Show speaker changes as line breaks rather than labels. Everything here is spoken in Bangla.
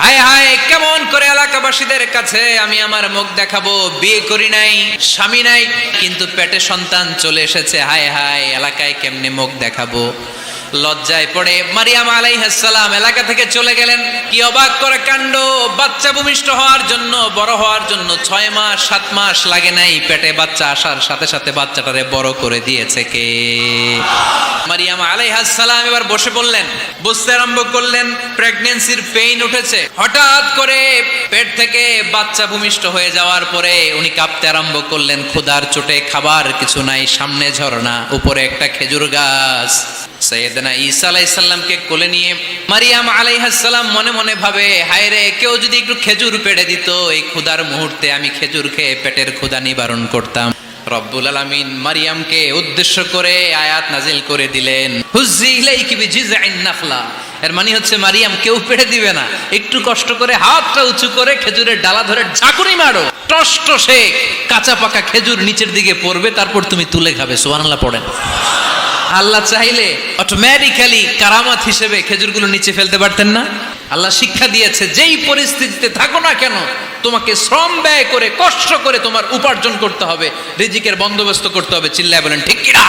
হায় হায়, কেমন করে এলাকাবাসীদের কাছে আমি আমার মুখ দেখাবো? বিয়ে করি নাই, স্বামী নাই, কিন্তু পেটে সন্তান চলে এসেছে। হায় হায়, এলাকায় কেমনে মুখ দেখাবো? লজ্জায় পড়ে মারিয়াম আলাইহিস সালাম এলাকা থেকে চলে গেলেন। কি অবাক করা কাণ্ড! বাচ্চা ভূমিষ্ঠ হওয়ার জন্য, বড় হওয়ার জন্য 6 মাস 7 মাস লাগে নাই, পেটে বাচ্চা আসার সাথে সাথে বাচ্চাটারে বড় করে দিয়েছে কে? মারিয়াম আলাইহিস সালাম এবার বসে পড়লেন, বুঝতে আরম্ভ করলেন প্রেগন্যান্সির পেইন উঠেছে। হঠাৎ করে পেট থেকে বাচ্চা ভূমিষ্ঠ হয়ে যাওয়ার পরে উনি কাঁপতে আরম্ভ করলেন। ক্ষুধার চোটে খাবার কিছু নাই, সামনে ঝর্ণা, উপরে একটা খেজুর গাছ। সাইয়েদনা ঈসা আলাইহিস সালামকে কোলে নিয়ে মারিয়াম আলাইহিস সালাম মনে মনে ভাবে, হায় রে, কেউ যদি একটু খেজুর পেড়ে দিত, এই ক্ষুধার মুহূর্তে আমি খেজুর খেয়ে পেটের ক্ষুধা নিবারণ করতাম। রব্বুল আলামিন মারিয়ামকে উদ্দেশ্য করে আয়াত নাজিল করে দিলেন, হুজ্জি ইলাইকি বিজিযআইন নাখলা। এর মানে হচ্ছে, মারিয়াম, কেউ পেড়ে দিবে না, একটু কষ্ট করে হাতটা উঁচু করে খেজুরের ডালা ধরে ঝাঁকুনি মারো, টসটসে কাঁচা পাকা খেজুর নিচের দিকে পড়বে, তারপর তুমি তুলে খাবে। সুবহানাল্লাহ পড়েন। আল্লাহ চাইলে অটোমেটিক্যালি কারামাত হিসেবে খেজুরগুলো নিচে ফেলতে পারতেন না? আল্লাহ শিক্ষা দিয়েছে, যেই পরিস্থিতিতে থাকো না কেন, তোমাকে শ্রম ব্যয় করে কষ্ট করে তোমার উপার্জন করতে হবে, রিজিকের বন্দোবস্ত করতে হবে। চিল্লায় বলেন ঠিক কিনা?